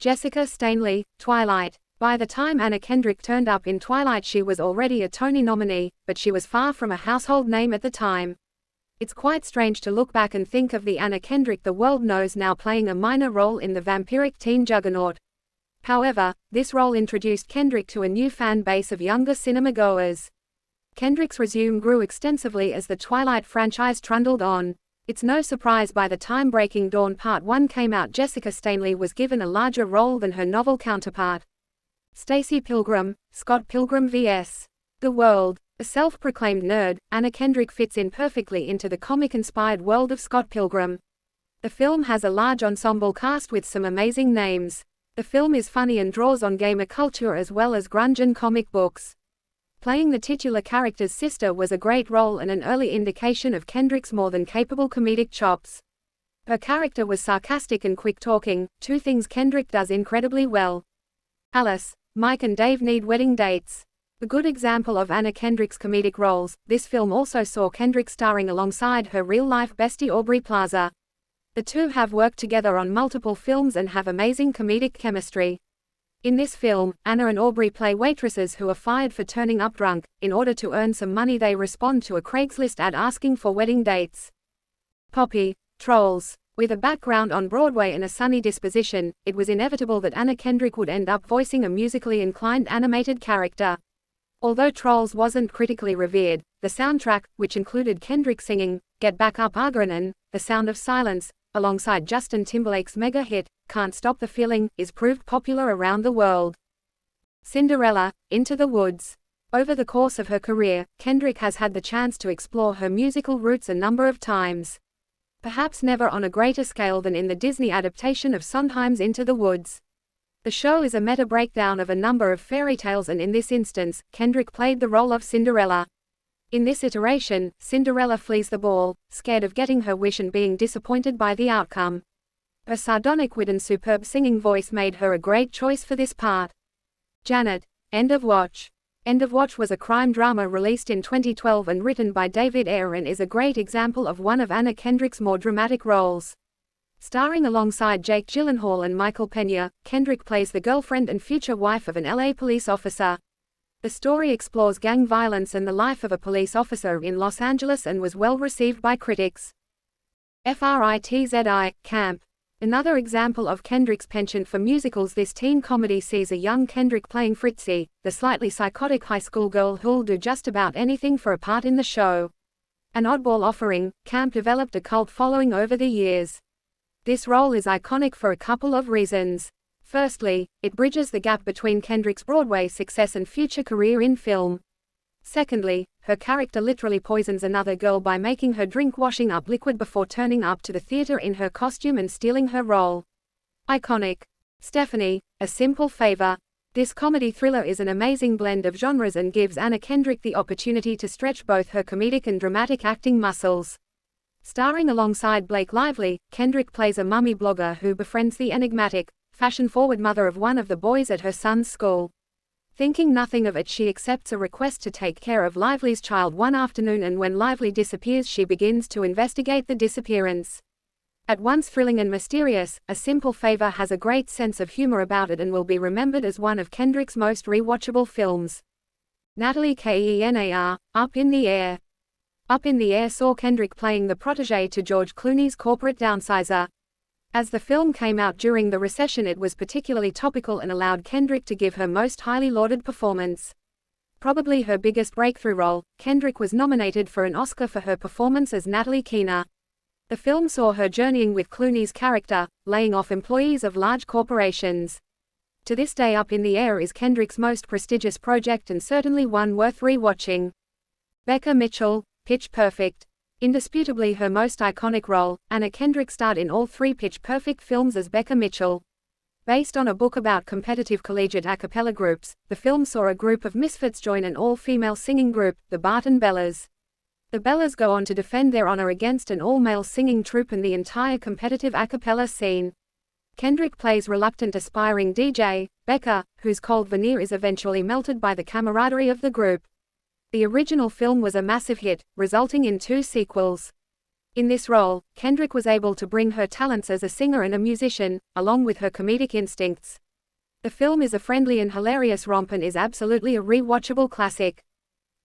Jessica Stanley, Twilight. By the time Anna Kendrick turned up in Twilight, she was already a Tony nominee, but she was far from a household name at the time. It's quite strange to look back and think of the Anna Kendrick the world knows now playing a minor role in the vampiric teen juggernaut. However, this role introduced Kendrick to a new fan base of younger cinema-goers. Kendrick's resume grew extensively as the Twilight franchise trundled on. It's no surprise by the time Breaking Dawn Part 1 came out, Jessica Stanley was given a larger role than her novel counterpart. Stacy Pilgrim, Scott Pilgrim vs. The World. A self-proclaimed nerd, Anna Kendrick fits in perfectly into the comic-inspired world of Scott Pilgrim. The film has a large ensemble cast with some amazing names. The film is funny and draws on gamer culture as well as grunge and comic books. Playing the titular character's sister was a great role and an early indication of Kendrick's more than capable comedic chops. Her character was sarcastic and quick-talking, two things Kendrick does incredibly well. Alice, Mike and Dave need wedding dates. A good example of Anna Kendrick's comedic roles, this film also saw Kendrick starring alongside her real-life bestie Aubrey Plaza. The two have worked together on multiple films and have amazing comedic chemistry. In this film, Anna and Aubrey play waitresses who are fired for turning up drunk. In order to earn some money, they respond to a Craigslist ad asking for wedding dates. Poppy, Trolls. With a background on Broadway and a sunny disposition, it was inevitable that Anna Kendrick would end up voicing a musically inclined animated character. Although Trolls wasn't critically revered, the soundtrack, which included Kendrick singing Get Back Up Again and The Sound of Silence, alongside Justin Timberlake's mega hit, Can't Stop the Feeling, is proved popular around the world. Cinderella, Into the Woods. Over the course of her career, Kendrick has had the chance to explore her musical roots a number of times. Perhaps never on a greater scale than in the Disney adaptation of Sondheim's Into the Woods. The show is a meta breakdown of a number of fairy tales, and in this instance, Kendrick played the role of Cinderella. In this iteration, Cinderella flees the ball, scared of getting her wish and being disappointed by the outcome. Her sardonic wit and superb singing voice made her a great choice for this part. Janet, End of Watch. End of Watch was a crime drama released in 2012 and written by David Ayer and is a great example of one of Anna Kendrick's more dramatic roles. Starring alongside Jake Gyllenhaal and Michael Peña, Kendrick plays the girlfriend and future wife of an LA police officer. The story explores gang violence and the life of a police officer in Los Angeles and was well received by critics. Fritzi, Camp. Another example of Kendrick's penchant for musicals, this teen comedy sees a young Kendrick playing Fritzi, the slightly psychotic high school girl who'll do just about anything for a part in the show. An oddball offering, Camp developed a cult following over the years. This role is iconic for a couple of reasons. Firstly, it bridges the gap between Kendrick's Broadway success and future career in film. Secondly, her character literally poisons another girl by making her drink washing up liquid before turning up to the theater in her costume and stealing her role. Iconic. Stephanie, A Simple Favor. This comedy thriller is an amazing blend of genres and gives Anna Kendrick the opportunity to stretch both her comedic and dramatic acting muscles. Starring alongside Blake Lively, Kendrick plays a mummy blogger who befriends the enigmatic, fashion-forward mother of one of the boys at her son's school. Thinking nothing of it, she accepts a request to take care of Lively's child one afternoon, and when Lively disappears, she begins to investigate the disappearance. At once thrilling and mysterious, A Simple Favor has a great sense of humor about it and will be remembered as one of Kendrick's most rewatchable films. Natalie Kenar, Up in the Air. Up in the Air saw Kendrick playing the protégé to George Clooney's corporate downsizer. As the film came out during the recession, it was particularly topical and allowed Kendrick to give her most highly lauded performance. Probably her biggest breakthrough role, Kendrick was nominated for an Oscar for her performance as Natalie Kenar. The film saw her journeying with Clooney's character, laying off employees of large corporations. To this day, Up in the Air is Kendrick's most prestigious project and certainly one worth re-watching. Becca Mitchell, Pitch Perfect. Indisputably her most iconic role, Anna Kendrick starred in all three Pitch Perfect films as Becca Mitchell. Based on a book about competitive collegiate a cappella groups, the film saw a group of misfits join an all-female singing group, the Barton Bellas. The Bellas go on to defend their honor against an all-male singing troupe and the entire competitive a cappella scene. Kendrick plays reluctant aspiring DJ, Becca, whose cold veneer is eventually melted by the camaraderie of the group. The original film was a massive hit, resulting in 2 sequels. In this role, Kendrick was able to bring her talents as a singer and a musician, along with her comedic instincts. The film is a friendly and hilarious romp and is absolutely a re-watchable classic.